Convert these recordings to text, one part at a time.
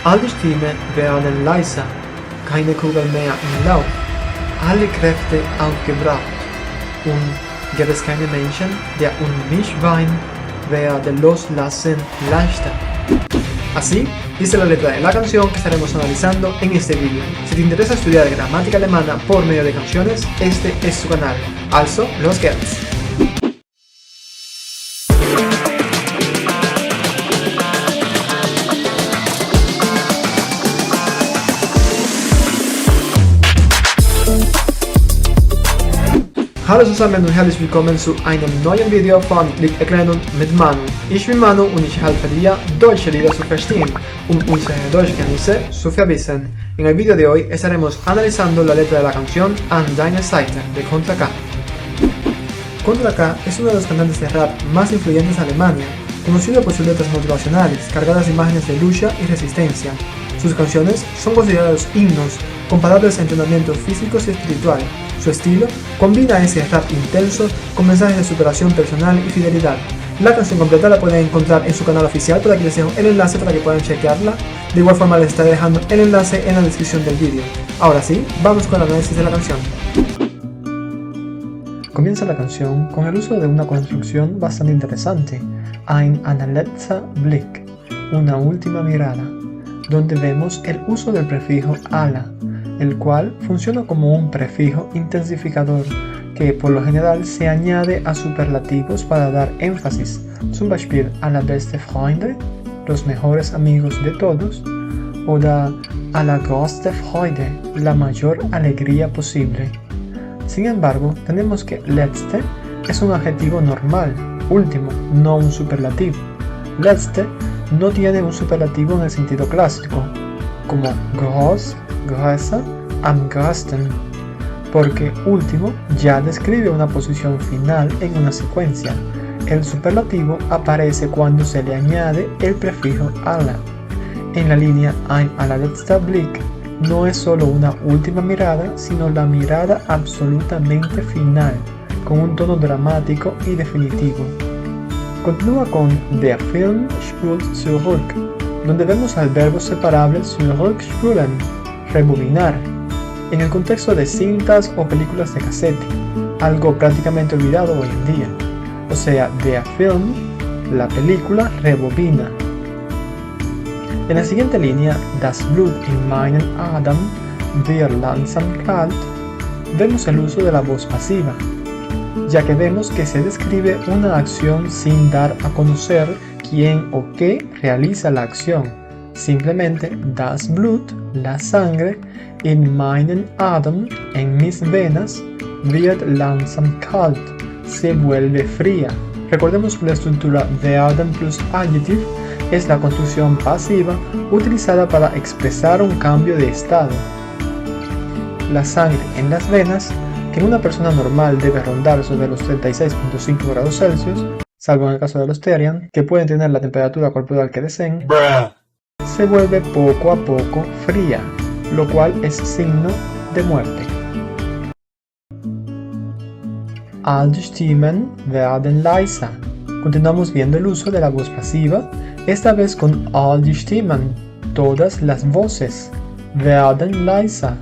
All die Stimme werden leiser, keine Kugel mehr im Lauf, alle Kräfte aufgebraucht. Und gibt es keine Menschen, die nicht weinen, werden loslassen leichter. Así dice la letra de la canción que estaremos analizando en este vídeo. Si te interesa estudiar gramática alemana por medio de canciones, este es su canal. Also, los geht's! Hallo zusammen und herzlich willkommen zu einem neuen Video von Erklärung mit Manu. Ich bin Manu und ich helfe dir, deutsche Lieder zu verstehen, unsere Deutschkenntnisse zu verbessern. En el vídeo de hoy estaremos analizando la letra de la canción An deiner Seite de Contra K. Contra K es uno de los cantantes de rap más influyentes de Alemania, conocido por sus letras motivacionales, cargadas de imágenes de lucha y resistencia. Sus canciones son considerados himnos, comparables a entrenamientos físicos y espiritual. Su estilo combina ese rap intenso con mensajes de superación personal y fidelidad. La canción completa la pueden encontrar en su canal oficial, por aquí les dejo el enlace para que puedan chequearla. De igual forma les estaré dejando el enlace en la descripción del vídeo. Ahora sí, vamos con el análisis de la canción. Comienza la canción con el uso de una construcción bastante interesante, ein letzter Blick, una última mirada, donde vemos el uso del prefijo alla, el cual funciona como un prefijo intensificador que por lo general se añade a superlativos para dar énfasis, zum Beispiel allerbeste Freunde, los mejores amigos de todos, o da allergrößte Freude, la mayor alegría posible. Sin embargo, tenemos que letzte es un adjetivo normal, último, no un superlativo. Letzte no tiene un superlativo en el sentido clásico, como groß, größer, am größten, porque último ya describe una posición final en una secuencia. El superlativo aparece cuando se le añade el prefijo alla. En la línea ein allerletzter Blick no es solo una última mirada, sino la mirada absolutamente final, con un tono dramático y definitivo. Continúa con Der Film spult zurück, donde vemos al verbo separable zurückspulen, rebobinar, en el contexto de cintas o películas de casete, algo prácticamente olvidado hoy en día. O sea, der Film, la película, rebobina. En la siguiente línea, das Blut in meinen Adern wird langsam kalt, vemos el uso de la voz pasiva, ya que vemos que se describe una acción sin dar a conocer quién o qué realiza la acción. Simplemente das Blut, la sangre, in meinen Adern, en mis venas, wird langsam kalt, se vuelve fría. Recordemos que la estructura werden plus adjective es la construcción pasiva utilizada para expresar un cambio de estado. La sangre en las venas, que en una persona normal debe rondar sobre los 36.5 grados Celsius, salvo en el caso de los Therian, que pueden tener la temperatura corporal que deseen, se vuelve poco a poco fría, lo cual es signo de muerte. All die Stimmen werden leiser. Continuamos viendo el uso de la voz pasiva, esta vez con all die Stimmen, todas las voces, werden leiser,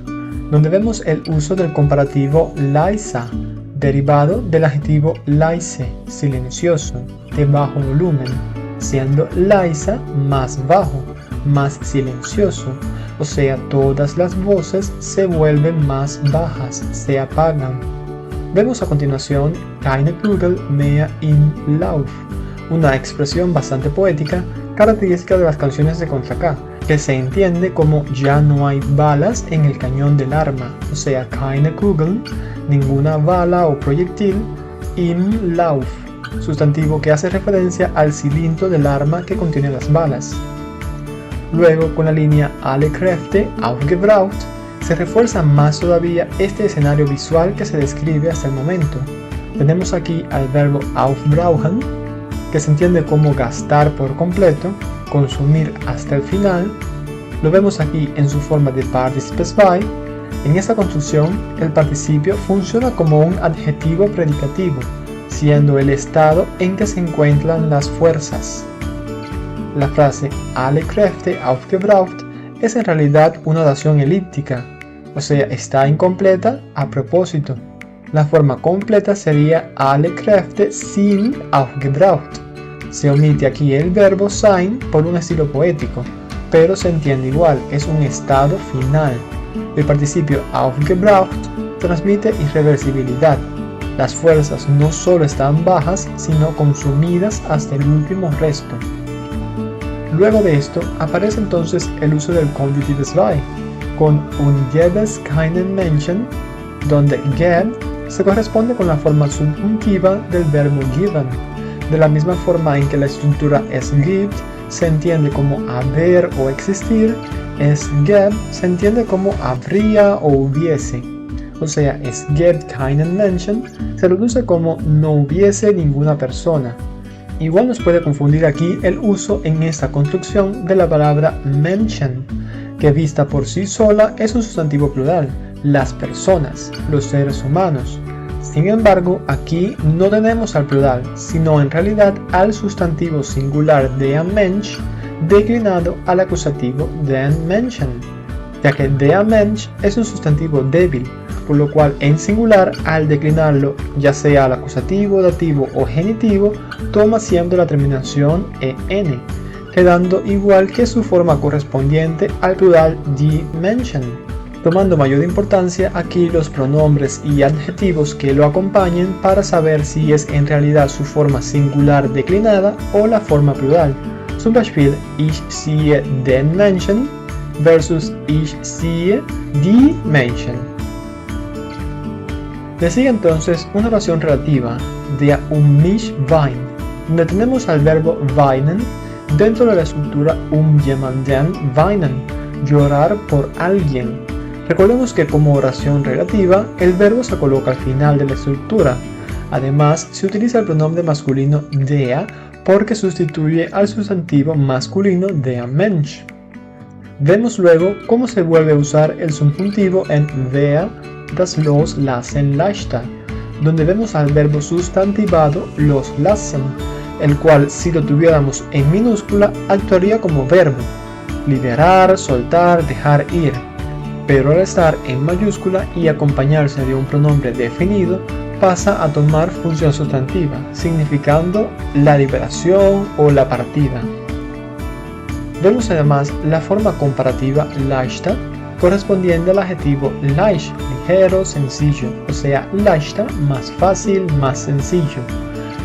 donde vemos el uso del comparativo leiser, derivado del adjetivo leise, silencioso, de bajo volumen, siendo leise más bajo, más silencioso, o sea, todas las voces se vuelven más bajas, se apagan. Vemos a continuación keine Kugel mehr im Lauf, una expresión bastante poética, característica de las canciones de Contra K, que se entiende como ya no hay balas en el cañón del arma, o sea, keine Kugel, ninguna bala o proyectil, im Lauf, sustantivo que hace referencia al cilindro del arma que contiene las balas. Luego, con la línea alle Kräfte aufgebraucht, se refuerza más todavía este escenario visual que se describe hasta el momento. Tenemos aquí al verbo aufbrauchen, que se entiende como gastar por completo, consumir hasta el final. Lo vemos aquí en su forma de Partizip 2. En esta construcción, el participio funciona como un adjetivo predicativo, siendo el estado en que se encuentran las fuerzas. La frase alle Kräfte aufgebraucht es en realidad una oración elíptica, o sea, está incompleta a propósito. La forma completa sería alle Kräfte sind aufgebraucht. Se omite aquí el verbo sein por un estilo poético, pero se entiende igual, es un estado final. El participio aufgebraucht transmite irreversibilidad. Las fuerzas no solo están bajas, sino consumidas hasta el último resto. Luego de esto, aparece entonces el uso del Conjunctive 2, con un gäbe es keinen Menschen, donde gäb se corresponde con la forma subjuntiva del verbo geben. De la misma forma en que la estructura es gibt se entiende como haber o existir, es gäb se entiende como habría o hubiese. O sea, es gibt keinen Menschen se traduce como no hubiese ninguna persona. Igual nos puede confundir aquí el uso en esta construcción de la palabra Menschen, que vista por sí sola es un sustantivo plural, las personas, los seres humanos. Sin embargo, aquí no tenemos al plural, sino en realidad al sustantivo singular der Mensch declinado al acusativo den Menschen, ya que der Mensch es un sustantivo débil, por lo cual en singular, al declinarlo, ya sea al acusativo, dativo o genitivo, toma siempre la terminación en, quedando igual que su forma correspondiente al plural die Menschen, tomando mayor importancia aquí los pronombres y adjetivos que lo acompañen para saber si es en realidad su forma singular declinada o la forma plural. Zum Beispiel, ich sehe den Menschen versus ich sehe die Menschen. Le sigue entonces una oración relativa, der mich weint, donde tenemos al verbo weinen dentro de la estructura jemanden weinen, llorar por alguien. Recordemos que como oración relativa, el verbo se coloca al final de la estructura. Además, se utiliza el pronombre masculino der porque sustituye al sustantivo masculino der Mensch. Vemos luego cómo se vuelve a usar el subjuntivo en wer das Loslassen leichter, donde vemos al verbo sustantivado loslassen, el cual si lo tuviéramos en minúscula actuaría como verbo, liberar, soltar, dejar ir, pero al estar en mayúscula y acompañarse de un pronombre definido, pasa a tomar función sustantiva, significando la liberación o la partida. Vemos además la forma comparativa leichter, correspondiente al adjetivo leicht, ligero, sencillo, o sea, leichter, más fácil, más sencillo.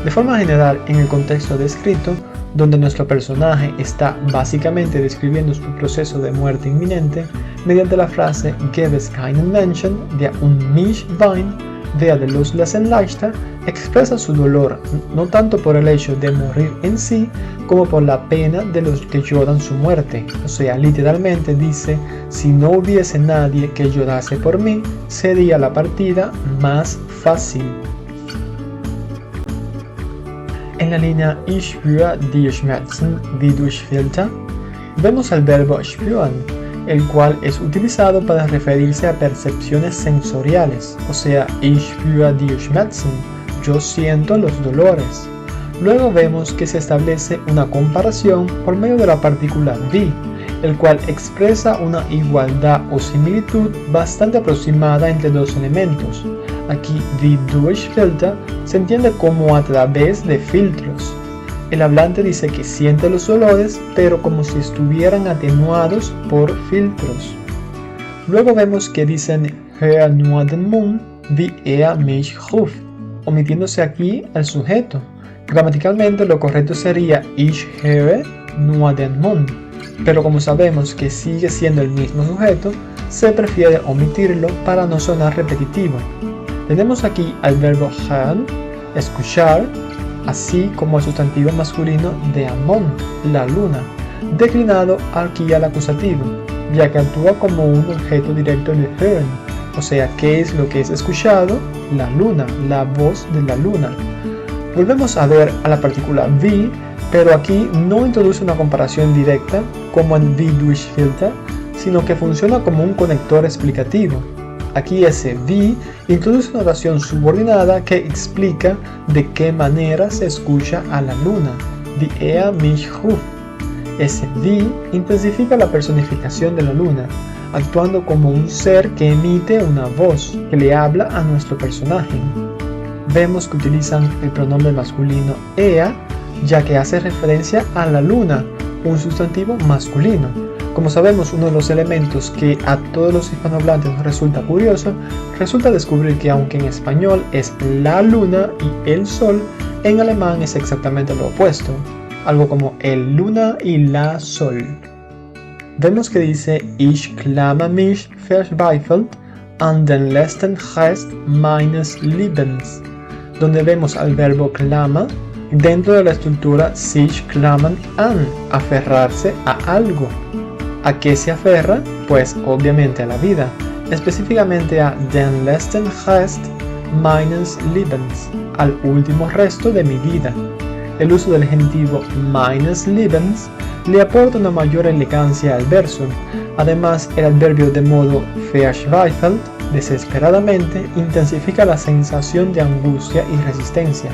De forma general, en el contexto descrito, donde nuestro personaje está básicamente describiendo su proceso de muerte inminente, mediante la frase gäbe es keinen Menschen, der mich weint, werde loslassen leichter, expresa su dolor no tanto por el hecho de morir en sí, como por la pena de los que lloran su muerte. O sea, literalmente dice, si no hubiese nadie que llorase por mí, sería la partida más fácil. En la línea Ich spüre die Schmerzen wie durch Filter, vemos el verbo spüren, el cual es utilizado para referirse a percepciones sensoriales, o sea, Ich spüre die Schmerzen, yo siento los dolores. Luego vemos que se establece una comparación por medio de la partícula wie, el cual expresa una igualdad o similitud bastante aproximada entre dos elementos. Aquí wie durch Filter se entiende como a través de filtros. El hablante dice que siente los dolores, pero como si estuvieran atenuados por filtros. Luego vemos que dicen hör nur den Mund, wie mich ruft, omitiéndose aquí al sujeto. Gramaticalmente lo correcto sería ich höre nur den Mund, pero como sabemos que sigue siendo el mismo sujeto, se prefiere omitirlo para no sonar repetitivo. Tenemos aquí al verbo hören, escuchar, así como el sustantivo masculino der Mond, la luna, declinado aquí al acusativo, ya que actúa como un objeto directo de hören, o sea, ¿qué es lo que es escuchado? La luna, la voz de la luna. Volvemos a ver a la partícula wie, pero aquí no introduce una comparación directa como en wie durch Filter, sino que funciona como un conector explicativo. Aquí ese wie introduce una oración subordinada que explica de qué manera se escucha a la luna, wie mich ruft. Ese die intensifica la personificación de la luna, actuando como un ser que emite una voz que le habla a nuestro personaje. Vemos que utilizan el pronombre masculino ea, ya que hace referencia a la luna, un sustantivo masculino. Como sabemos, uno de los elementos que a todos los hispanohablantes nos resulta curioso, resulta descubrir que aunque en español es la luna y el sol, en alemán es exactamente lo opuesto, algo como el luna y la sol. Vemos que dice Ich klamme mich verzweifelt an den letzten Rest meines Lebens, donde vemos al verbo klama dentro de la estructura sich klammern an, aferrarse a algo. ¿A qué se aferra? Pues obviamente a la vida, específicamente a den letzten Rest meines Lebens, al último resto de mi vida. El uso del genitivo meines Lebens le aporta una mayor elegancia al verso. Además, el adverbio de modo verzweifelt, desesperadamente, intensifica la sensación de angustia y resistencia.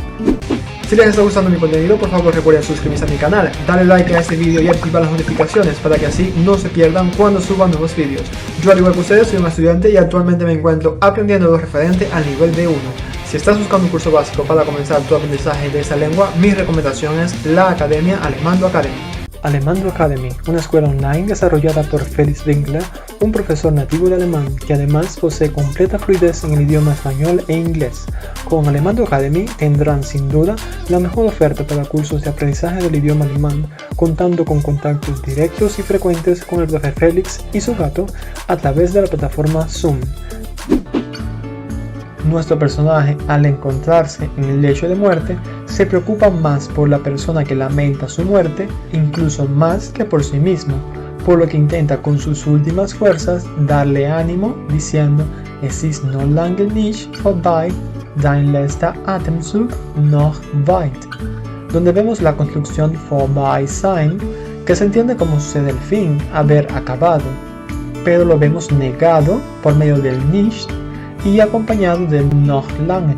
Si les está gustando mi contenido, por favor recuerden suscribirse a mi canal, darle like a este video y activar las notificaciones para que así no se pierdan cuando suban nuevos vídeos. Yo, al igual que ustedes, soy un estudiante y actualmente me encuentro aprendiendo lo referente al nivel B1. Si estás buscando un curso básico para comenzar tu aprendizaje de esta lengua, mi recomendación es la Academia Alemando Academy. Alemando Academy, una escuela online desarrollada por Felix Winkler, un profesor nativo de alemán que además posee completa fluidez en el idioma español e inglés. Con Alemando Academy tendrán sin duda la mejor oferta para cursos de aprendizaje del idioma alemán, contando con contactos directos y frecuentes con el profe Félix y su gato a través de la plataforma Zoom. Nuestro personaje, al encontrarse en el lecho de muerte, se preocupa más por la persona que lamenta su muerte, incluso más que por sí mismo, por lo que intenta con sus últimas fuerzas darle ánimo diciendo Es ist noch lange nicht vorbei, dein letzter Atemzug noch weit, donde vemos la construcción vorbei sein, que se entiende como sucede el fin, haber acabado, pero lo vemos negado por medio del nicht y acompañado del noch lange,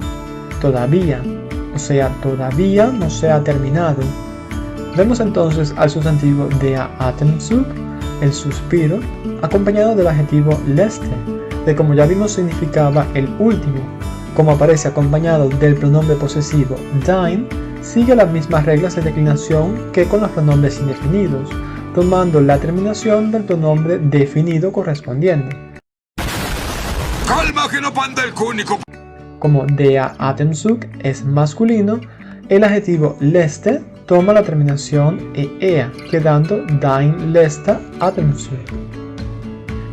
todavía, o sea, todavía no se ha terminado. Vemos entonces al sustantivo der Atemzug, el suspiro, acompañado del adjetivo letzte, que como ya vimos significaba el último. Como aparece acompañado del pronombre posesivo dein, sigue las mismas reglas de declinación que con los pronombres indefinidos, tomando la terminación del pronombre definido correspondiente. ¡Calma que no panda el cúnico! Como der Atemzug es masculino, el adjetivo letzte toma la terminación ea, quedando dein letzter Atemzug.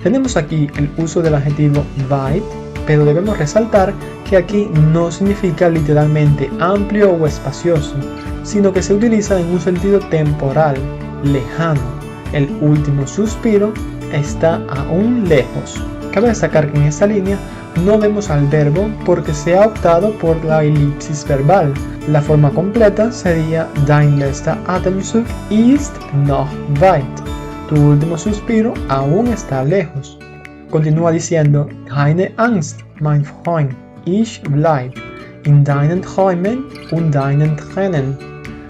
Tenemos aquí el uso del adjetivo weit, pero debemos resaltar que aquí no significa literalmente amplio o espacioso, sino que se utiliza en un sentido temporal, lejano. El último suspiro está aún lejos. Cabe destacar que en esta línea no vemos al verbo porque se ha optado por la elipsis verbal. La forma completa sería Dein letzter Atemzug ist noch weit. Tu último suspiro aún está lejos. Continúa diciendo Keine Angst, mein Freund, ich bleib in deinen Träumen und deinen Tränen,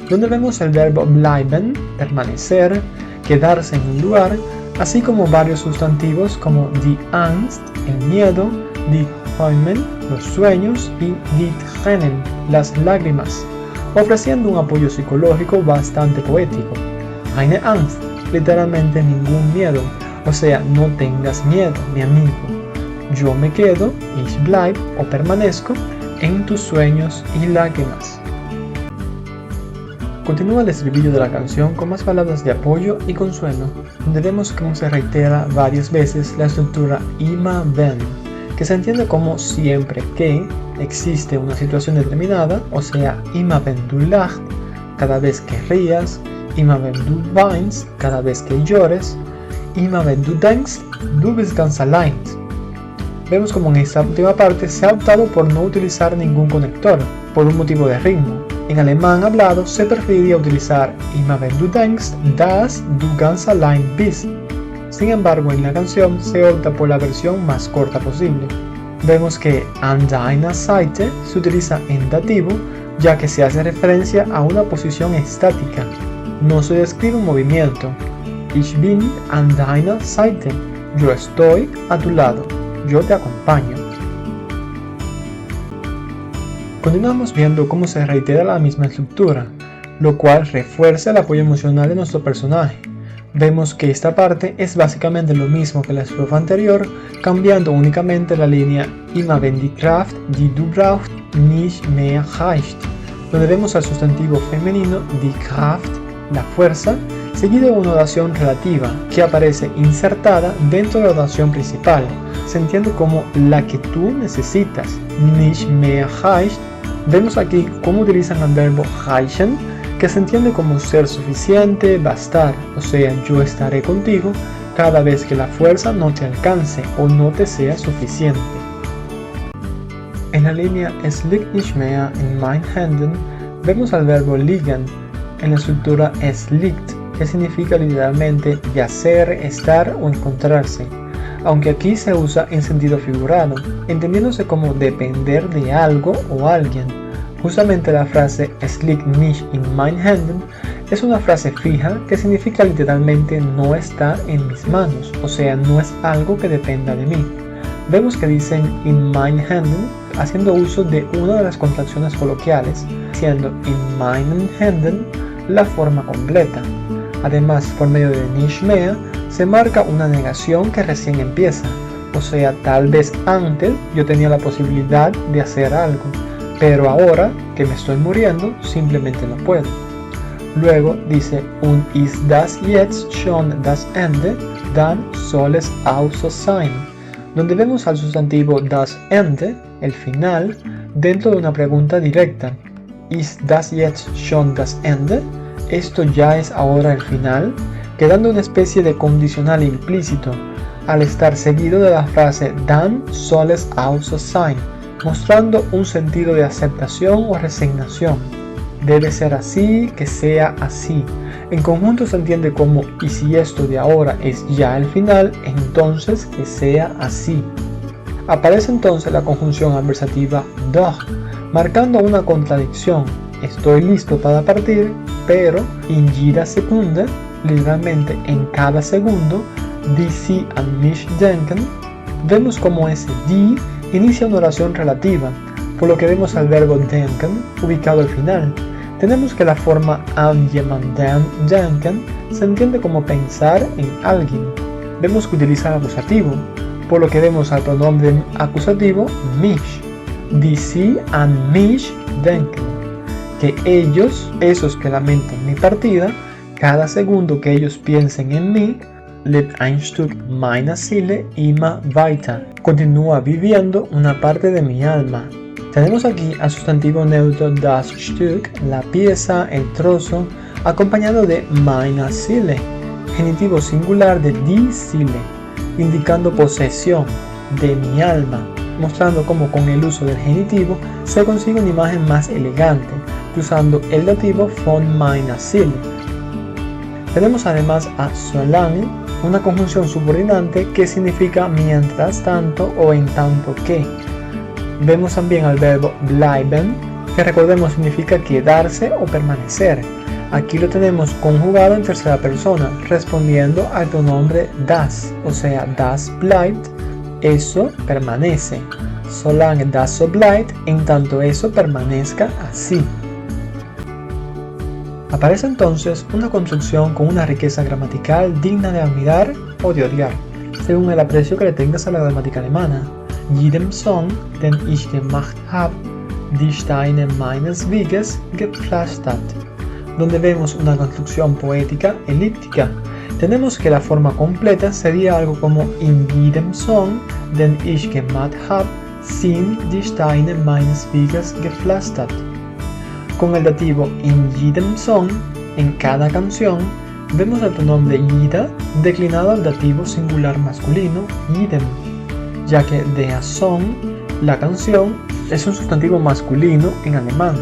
donde vemos el verbo bleiben, permanecer, quedarse en un lugar, así como varios sustantivos como die Angst, el miedo, die Träumen, los sueños, y die Tränen, las lágrimas, ofreciendo un apoyo psicológico bastante poético. Keine Angst, literalmente ningún miedo, o sea, no tengas miedo, mi amigo. Yo me quedo, ich bleib, o permanezco, en tus sueños y lágrimas. Continúa el estribillo de la canción con más palabras de apoyo y consuelo, donde vemos cómo se reitera varias veces la estructura immer wenn, que se entiende como siempre que existe una situación determinada, o sea, immer wenn du lachst, cada vez que rías, immer wenn du weinst, cada vez que llores, immer wenn du denkst, du bist ganz allein. Vemos como en esta última parte se ha optado por no utilizar ningún conector, por un motivo de ritmo. En alemán hablado se preferiría utilizar immer wenn du denkst, dass du ganz allein bist. Sin embargo, en la canción se opta por la versión más corta posible. Vemos que an deiner Seite se utiliza en dativo, ya que se hace referencia a una posición estática. no se describe un movimiento. Ich bin an deiner Seite. Yo estoy a tu lado. Yo te acompaño. Continuamos viendo cómo se reitera la misma estructura, lo cual refuerza el apoyo emocional de nuestro personaje. Vemos que esta parte es básicamente lo mismo que la estrofa anterior, cambiando únicamente la línea Immer wenn die Kraft, die du brauchst, nicht mehr reicht, donde vemos al sustantivo femenino die Kraft, la fuerza, seguido de una oración relativa que aparece insertada dentro de la oración principal. Se entiende como la que tú necesitas, nicht mehr reicht. Vemos aquí cómo utilizan el verbo reichen, que se entiende como ser suficiente, bastar, o sea, yo estaré contigo cada vez que la fuerza no te alcance o no te sea suficiente. En la línea Es liegt nicht mehr in meinen Händen, vemos al verbo liegen en la estructura Es liegt, que significa literalmente yacer, estar o encontrarse, aunque aquí se usa en sentido figurado, entendiéndose como depender de algo o alguien. Justamente la frase Es liegt nicht in meinen Händen es una frase fija que significa literalmente no está en mis manos, o sea, no es algo que dependa de mí. Vemos que dicen in meinen Händen haciendo uso de una de las contracciones coloquiales, siendo in meinen Händen la forma completa. Además, por medio de nicht mehr se marca una negación que recién empieza, o sea, tal vez antes yo tenía la posibilidad de hacer algo, pero ahora que me estoy muriendo, simplemente no puedo. Luego dice, und ist das jetzt schon das Ende, dann soll es auch so sein, donde vemos al sustantivo das Ende, el final, dentro de una pregunta directa. Ist das jetzt schon das Ende? ¿Esto ya es ahora el final? Quedando una especie de condicional implícito, al estar seguido de la frase dann soll es auch so sein, mostrando un sentido de aceptación o resignación. Debe ser así, que sea así. En conjunto se entiende como y si esto de ahora es ya el final, entonces que sea así. Aparece entonces la conjunción adversativa doch, marcando una contradicción. Estoy listo para partir, pero in jeder Sekunde, literalmente en cada segundo, die Sie an mich denken, vemos como ese die inicia una oración relativa, por lo que vemos al verbo denken ubicado al final. Tenemos que la forma an jemanden denken se entiende como pensar en alguien. Vemos que utiliza el acusativo, por lo que vemos al pronombre acusativo mich, die Sie an mich denken, que ellos, esos que lamentan mi partida, cada segundo que ellos piensen en mí, lebt ein Stück meiner Seele immer weiter, continúa viviendo una parte de mi alma. Tenemos aquí al sustantivo neutro das Stück, la pieza, el trozo, acompañado de meiner Seele, genitivo singular de die Seele, indicando posesión de mi alma, mostrando cómo con el uso del genitivo se consigue una imagen más elegante, usando el dativo von meiner Seele. Tenemos además a solange, una conjunción subordinante que significa mientras tanto o en tanto que. Vemos también al verbo bleiben, que recordemos significa quedarse o permanecer. Aquí lo tenemos conjugado en tercera persona, respondiendo al pronombre das, o sea, das bleibt, eso permanece. Solange das so bleibt, en tanto eso permanezca así. Aparece entonces una construcción con una riqueza gramatical digna de admirar o de odiar, según el aprecio que le tengas a la gramática alemana. Jedem Song, den ich gemacht hab, die Steine meines Weges gepflastert, donde vemos una construcción poética elíptica. Tenemos que la forma completa sería algo como in jedem Song, den ich gemacht hab, sind die Steine meines Weges gepflastert. Con el dativo in jedem Song, en cada canción, vemos el pronombre jeder declinado al dativo singular masculino jedem, ya que der Song, la canción, es un sustantivo masculino en alemán.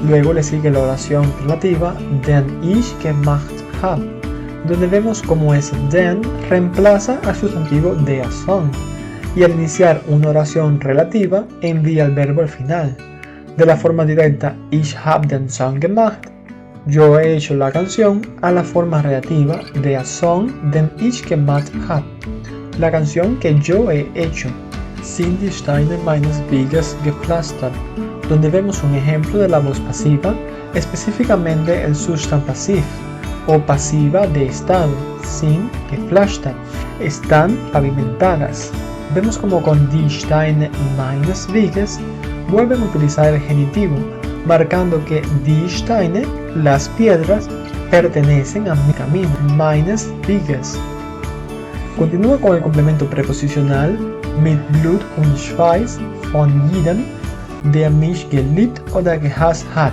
Luego le sigue la oración relativa den ich gemacht hab, donde vemos cómo ese den reemplaza al sustantivo der Song, y al iniciar una oración relativa envía el verbo al final. De la forma directa Ich hab den Song gemacht, Yo he hecho la canción a la forma relativa de a song den ich gemacht habe. La canción que yo he hecho. Sind die Steine meines Weges gepflastert, donde vemos un ejemplo de la voz pasiva, específicamente el Zustand Passiv, o pasiva de estado, sind gepflastert, están pavimentadas. Vemos como con die Steine meines Weges vuelven a utilizar el genitivo, marcando que die Steine, las piedras, pertenecen a mi camino, meines Weges. Continúa con el complemento preposicional mit Blut und Schweiß von jedem, der mich geliebt oder gehasst hat,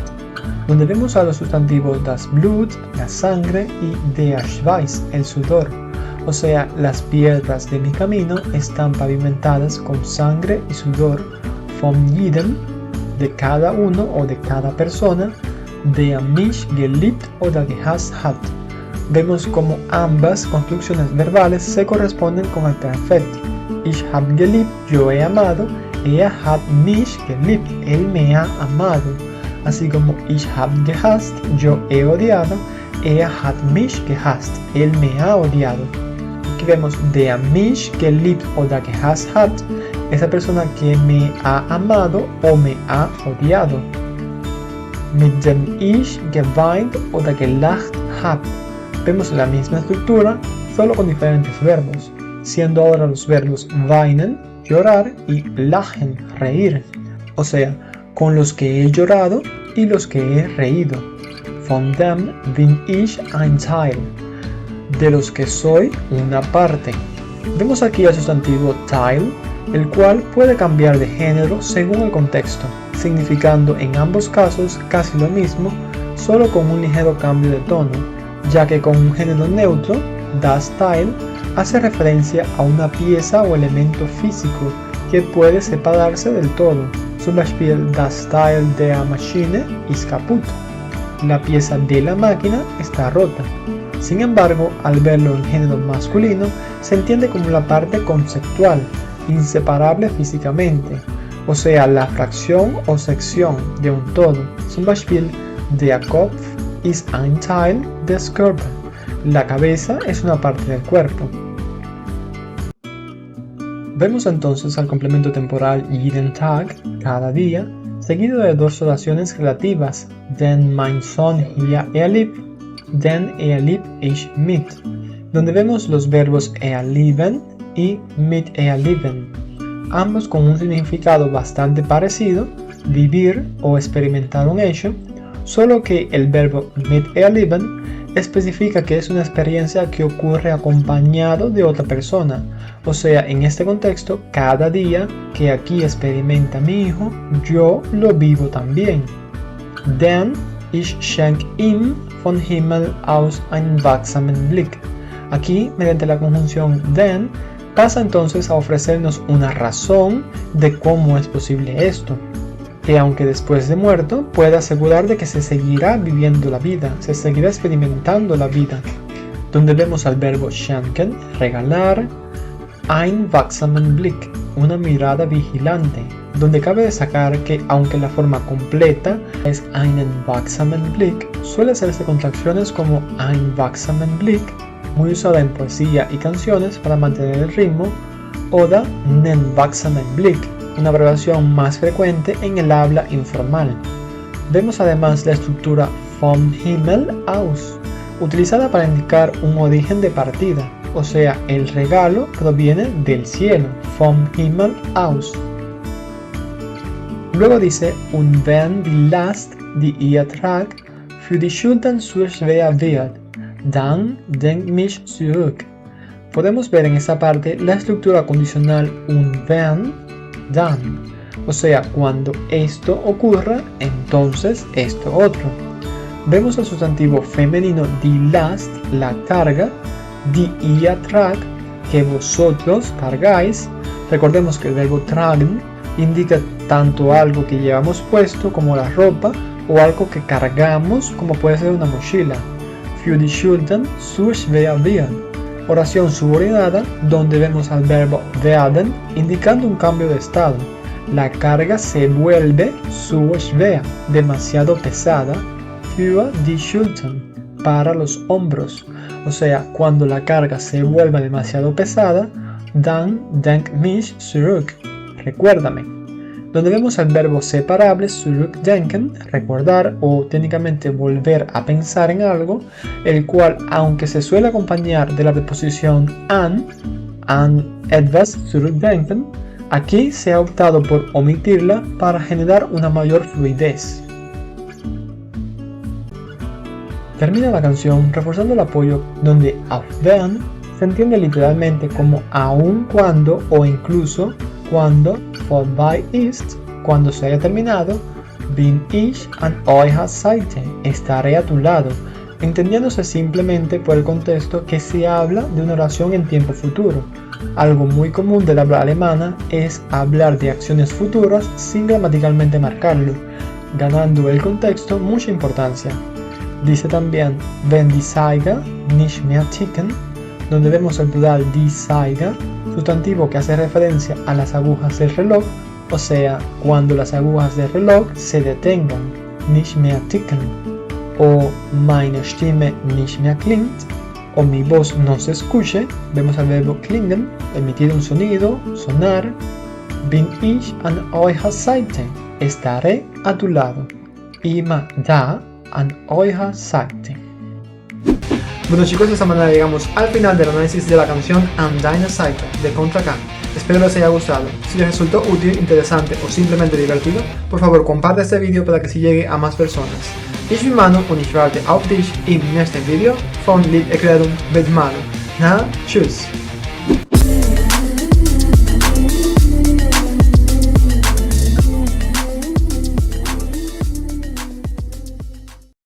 donde vemos a los sustantivos das Blut, la sangre, y der Schweiß, el sudor. O sea, las piedras de mi camino están pavimentadas con sangre y sudor, von jedem, de cada uno o de cada persona, der mich geliebt oder gehasst hat. Vemos como ambas construcciones verbales se corresponden con el perfecto. Ich hab geliebt, yo he amado, er hat mich geliebt, él me ha amado. Así como ich hab gehasst, yo he odiado, er hat mich gehasst, él me ha odiado. Aquí vemos der mich geliebt oder gehasst hat, esa persona que me ha amado o me ha odiado. Mit dem ich geweint oder gelacht hab. Vemos la misma estructura, solo con diferentes verbos, siendo ahora los verbos weinen, llorar, y lachen, reír. O sea, con los que he llorado y los que he reído. Von dem bin ich ein Teil. De los que soy una parte. Vemos aquí el sustantivo Teil, el cual puede cambiar de género según el contexto, significando en ambos casos casi lo mismo, solo con un ligero cambio de tono, ya que con un género neutro, das Teil hace referencia a una pieza o elemento físico que puede separarse del todo. Zum Beispiel das Teil der Maschine ist kaputt. La pieza de la máquina está rota. Sin embargo, al verlo en género masculino, se entiende como la parte conceptual, inseparable físicamente, o sea, la fracción o sección de un todo. Zum Beispiel, der Kopf ist ein Teil des Körpers. La cabeza es una parte del cuerpo. Vemos entonces al complemento temporal jeden Tag, cada día, seguido de dos oraciones relativas, den mein Sohn hier erlebt, den erlebe ich mit, donde vemos los verbos erleben y miterleben, ambos con un significado bastante parecido, vivir o experimentar un hecho, solo que el verbo miterleben especifica que es una experiencia que ocurre acompañado de otra persona, o sea, en este contexto, cada día que aquí experimenta mi hijo, yo lo vivo también. Denn ich schenk ihm von Himmel aus einen wachsamen Blick. Aquí, mediante la conjunción denn, pasa entonces a ofrecernos una razón de cómo es posible esto, que aunque después de muerto, puede asegurar de que se seguirá viviendo la vida, se seguirá experimentando la vida, donde vemos al verbo schenken, regalar, ein wachsamen Blick, una mirada vigilante, donde cabe destacar que aunque la forma completa es einen wachsamen Blick, suele hacerse contracciones como ein wachsamen Blick, muy usada en poesía y canciones para mantener el ritmo, oder nen wachsamen Blick, una abreviación más frecuente en el habla informal. Vemos además la estructura vom Himmel aus, utilizada para indicar un origen de partida, o sea, el regalo proviene del cielo, vom Himmel aus. Luego dice, und wenn die Last, die ihr tragt, für die Schultern zu schwer wird, dann denkt mich zurück. Podemos ver en esta parte la estructura condicional und wenn, dann, o sea, cuando esto ocurra, entonces esto otro. Vemos el sustantivo femenino die Last, la carga, die ihr tragt, que vosotros cargáis. Recordemos que el verbo tragen indica tanto algo que llevamos puesto como la ropa o algo que cargamos como puede ser una mochila. Für die Schultern zu schwer werden. Oración subordinada donde vemos al verbo werden indicando un cambio de estado. La carga se vuelve zu schwer, demasiado pesada. über die Schultern, para los hombros. O sea, cuando la carga se vuelva demasiado pesada, dann denk mich zurück, recuérdame. Donde vemos el verbo separable zurückdenken, recordar o técnicamente volver a pensar en algo, el cual, aunque se suele acompañar de la preposición an etwas zurückdenken, aquí se ha optado por omitirla para generar una mayor fluidez. Termina la canción reforzando el apoyo donde auf wenn se entiende literalmente como aun cuando o incluso cuando, vorbei ist, cuando se haya terminado, bin ich an eurer Seite, estaré a tu lado, entendiéndose simplemente por el contexto que se habla de una oración en tiempo futuro. Algo muy común del habla alemana es hablar de acciones futuras sin gramaticalmente marcarlo, ganando el contexto mucha importancia. Dice también, wenn die Zeiger nicht mehr ticken, donde vemos el plural die Zeiger, sustantivo que hace referencia a las agujas del reloj, o sea, cuando las agujas del reloj se detengan, nicht mehr ticken, o meine Stimme nicht mehr klingt, o mi voz no se escuche, vemos el verbo klingen, emitir un sonido, sonar, bin ich an eurer Seite, estaré a tu lado, immer da, an eurer Seite. Bueno chicos, de esta manera llegamos al final del análisis de la canción An deiner Seite de Contra K. Espero les haya gustado. Si les resultó útil, interesante o simplemente divertido, por favor comparte este vídeo para que así llegue a más personas. Ich bin Manu und ich warte auf dich im nächsten Video von Lieberklärung mit Manu. Na, tschüss!